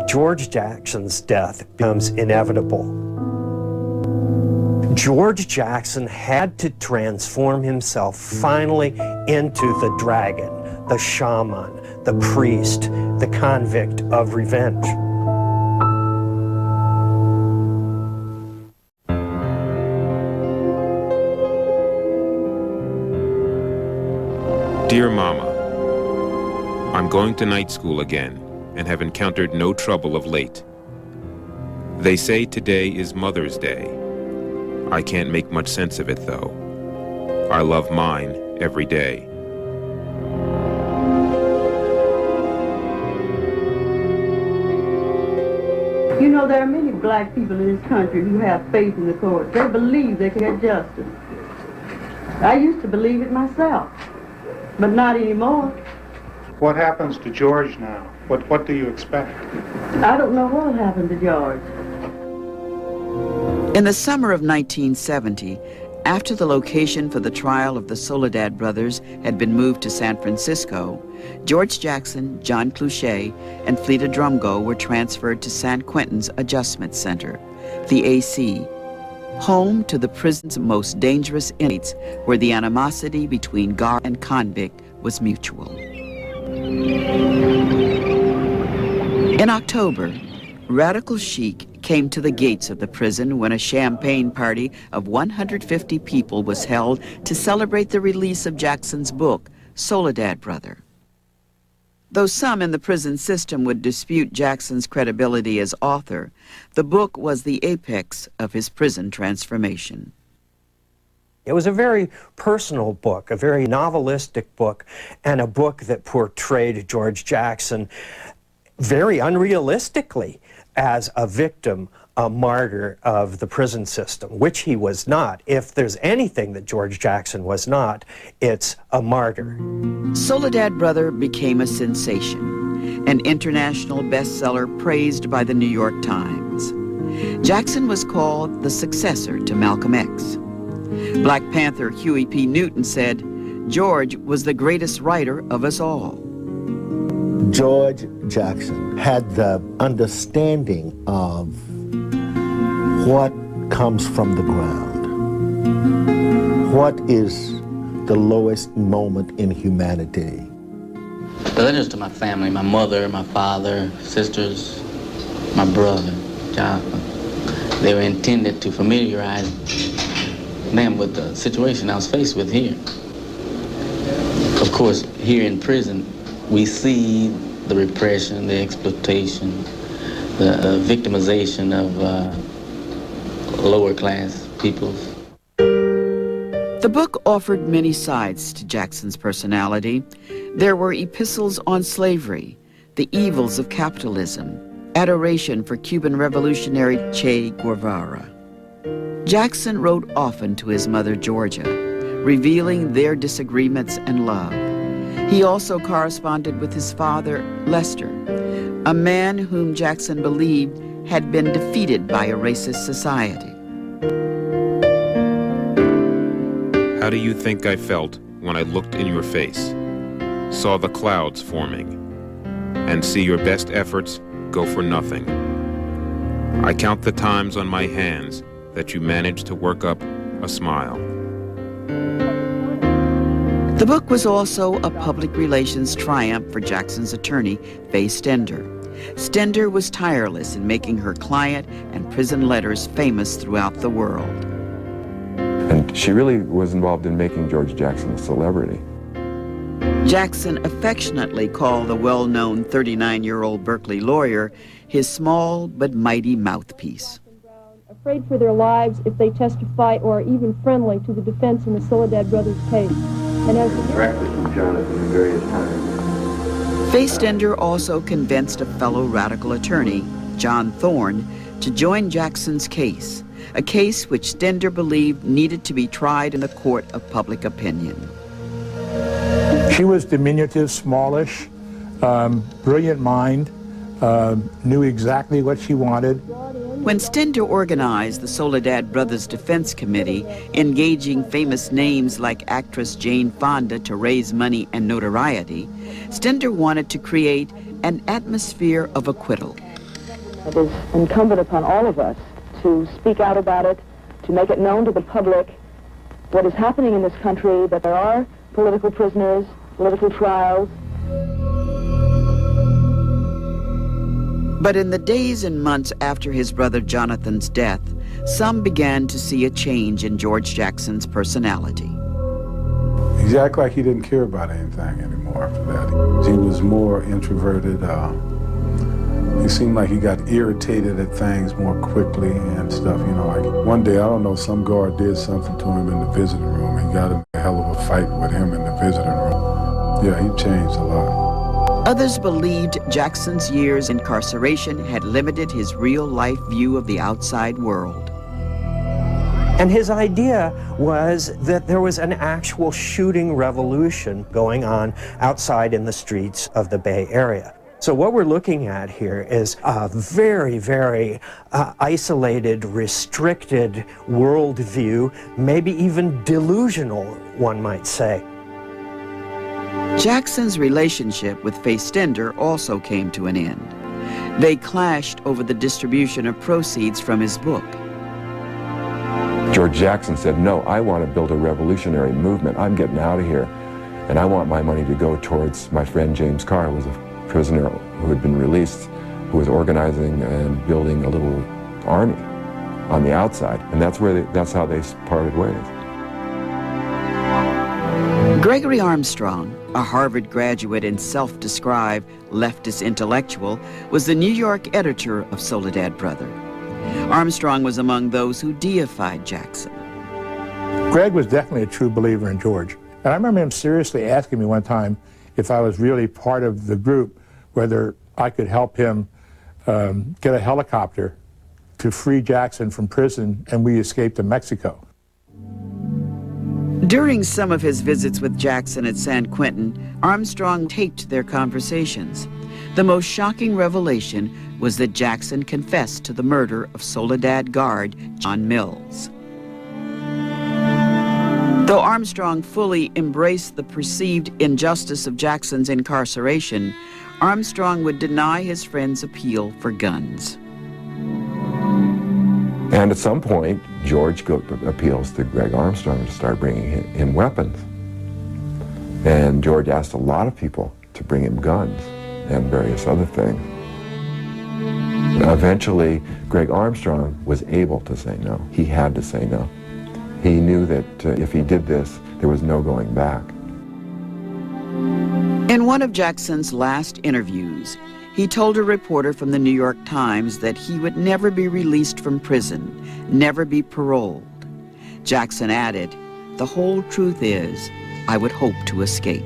George Jackson's death becomes inevitable. George Jackson had to transform himself finally into the dragon, the shaman, the priest, the convict of revenge. Dear Mama, I'm going to night school again and have encountered no trouble of late. They say today is Mother's Day. I can't make much sense of it though. I love mine every day. You know, there are many black people in this country who have faith in the courts. They believe they can get justice. I used to believe it myself, but not anymore. What happens to George now? What do you expect? I don't know what will happen to George. In the summer of 1970, after the location for the trial of the Soledad brothers had been moved to San Francisco, George Jackson, John Cloutier, and Fleta Drumgo were transferred to San Quentin's Adjustment Center, the AC, home to the prison's most dangerous inmates, where the animosity between guard and convict was mutual. In October, radical chic came to the gates of the prison when a champagne party of 150 people was held to celebrate the release of Jackson's book, Soledad Brother. Though some in the prison system would dispute Jackson's credibility as author, the book was the apex of his prison transformation. It was a very personal book, a very novelistic book, and a book that portrayed George Jackson very unrealistically as a victim, a martyr of the prison system, which he was not. If there's anything that George Jackson was not, it's a martyr. Soledad Brother became a sensation, an international bestseller praised by the New York Times. Jackson was called the successor to Malcolm X. Black Panther Huey P. Newton said, "George was the greatest writer of us all." George Jackson had the understanding of what comes from the ground. What is the lowest moment in humanity? The letters to my family, my mother, my father, sisters, my brother, Jonathan, they were intended to familiarize them with the situation I was faced with here. Of course, here in prison, we see the repression, the exploitation, the victimization of lower class peoples. The book offered many sides to Jackson's personality. There were epistles on slavery, the evils of capitalism, adoration for Cuban revolutionary Che Guevara. Jackson wrote often to his mother, Georgia, revealing their disagreements and love. He also corresponded with his father, Lester, a man whom Jackson believed had been defeated by a racist society. How do you think I felt when I looked in your face, saw the clouds forming, and see your best efforts go for nothing? I count the times on my hands that you managed to work up a smile. The book was also a public relations triumph for Jackson's attorney, Faye Stender. Stender was tireless in making her client and prison letters famous throughout the world. And she really was involved in making George Jackson a celebrity. Jackson affectionately called the well-known 39-year-old Berkeley lawyer his small but mighty mouthpiece. Afraid for their lives if they testify or are even friendly to the defense in the Soledad brothers' case. And as directly from Jonathan at various times. Faye Stender also convinced a fellow radical attorney, John Thorne, to join Jackson's case, a case which Stender believed needed to be tried in the court of public opinion. She was diminutive, smallish, brilliant mind, knew exactly what she wanted. When Stender organized the Soledad Brothers Defense Committee, engaging famous names like actress Jane Fonda to raise money and notoriety, Stender wanted to create an atmosphere of acquittal. It is incumbent upon all of us to speak out about it, to make it known to the public what is happening in this country, that there are political prisoners, political trials. But in the days and months after his brother Jonathan's death, some began to see a change in George Jackson's personality. He acted like he didn't care about anything anymore after that. He was more introverted. He seemed like he got irritated at things more quickly and stuff, you know. Like one day, I don't know, some guard did something to him in the visiting room. He got in a hell of a fight with him in the visiting room. Yeah, he changed a lot. Others believed Jackson's years in incarceration had limited his real-life view of the outside world. And his idea was that there was an actual shooting revolution going on outside in the streets of the Bay Area. So what we're looking at here is a very, very isolated, restricted worldview, maybe even delusional, one might say. Jackson's relationship with Faye Stender also came to an end. They clashed over the distribution of proceeds from his book. George Jackson said, no, I want to build a revolutionary movement. I'm getting out of here. And I want my money to go towards my friend James Carr, who was a prisoner who had been released, who was organizing and building a little army on the outside. And that's how they parted ways. Gregory Armstrong, a Harvard graduate and self-described leftist intellectual, was the New York editor of Soledad Brother. Armstrong was among those who deified Jackson. Greg was definitely a true believer in George. And I remember him seriously asking me one time if I was really part of the group, whether I could help him get a helicopter to free Jackson from prison and we escaped to Mexico. During some of his visits with Jackson at San Quentin, Armstrong taped their conversations. The most shocking revelation was that Jackson confessed to the murder of Soledad guard John Mills. Though Armstrong fully embraced the perceived injustice of Jackson's incarceration, Armstrong would deny his friend's appeal for guns. And at some point, George appeals to Greg Armstrong to start bringing him weapons. And George asked a lot of people to bring him guns and various other things. Eventually, Greg Armstrong was able to say no. He had to say no. He knew that if he did this, there was no going back. In one of Jackson's last interviews, he told a reporter from the New York Times that he would never be released from prison, never be paroled. Jackson added, "The whole truth is, I would hope to escape."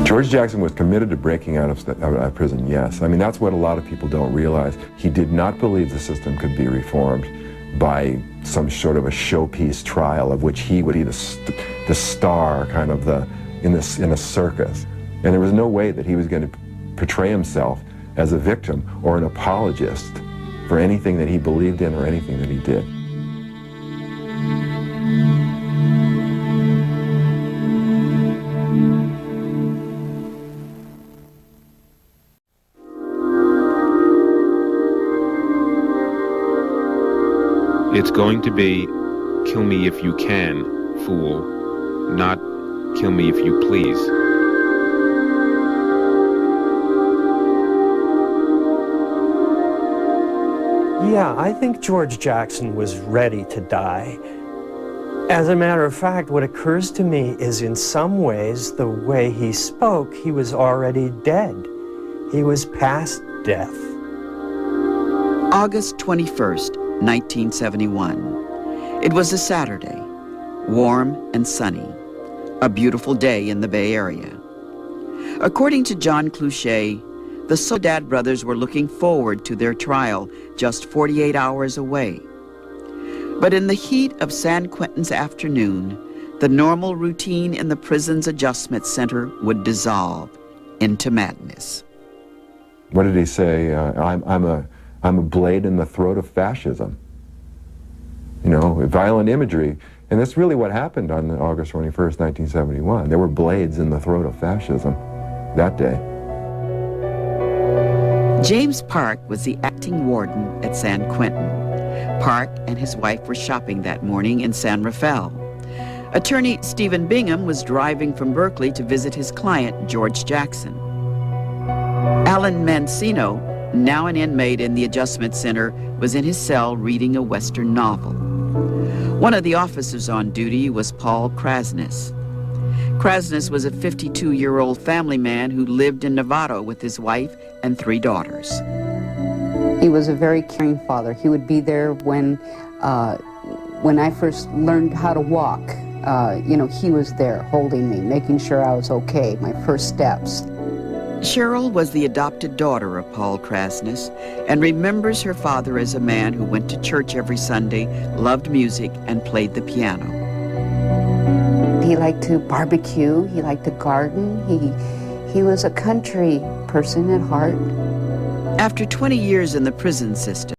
George Jackson was committed to breaking out of prison, yes. I mean, that's what a lot of people don't realize. He did not believe the system could be reformed by some sort of a showpiece trial of which he would be the star, kind of in a circus. And there was no way that he was going to portray himself as a victim or an apologist for anything that he believed in or anything that he did. It's going to be, kill me if you can, fool, not kill me if you please. Yeah, I think George Jackson was ready to die. As a matter of fact, what occurs to me is in some ways, the way he spoke, he was already dead. He was past death. August 21st, 1971. It was a Saturday, warm and sunny, a beautiful day in the Bay Area. According to John Cluchet, the Soledad brothers were looking forward to their trial just 48 hours away. But in the heat of San Quentin's afternoon, the normal routine in the prison's adjustment center would dissolve into madness. What did he say? I'm a blade in the throat of fascism. You know, violent imagery. And that's really what happened on August 21st, 1971. There were blades in the throat of fascism that day. James Park was the acting warden at San Quentin. Park and his wife were shopping that morning in San Rafael. Attorney Stephen Bingham was driving from Berkeley to visit his client, George Jackson. Alan Mancino, now an inmate in the Adjustment Center, was in his cell reading a Western novel. One of the officers on duty was Paul Krasniss. Krasniss was a 52-year-old family man who lived in Novato with his wife and 3 daughters. He was a very caring father. He would be there when I first learned how to walk. He was there holding me, making sure I was okay, my first steps. Cheryl was the adopted daughter of Paul Krasniss and remembers her father as a man who went to church every Sunday, loved music, and played the piano. He liked to barbecue, he liked to garden, he was a country person at heart. After 20 years in the prison system,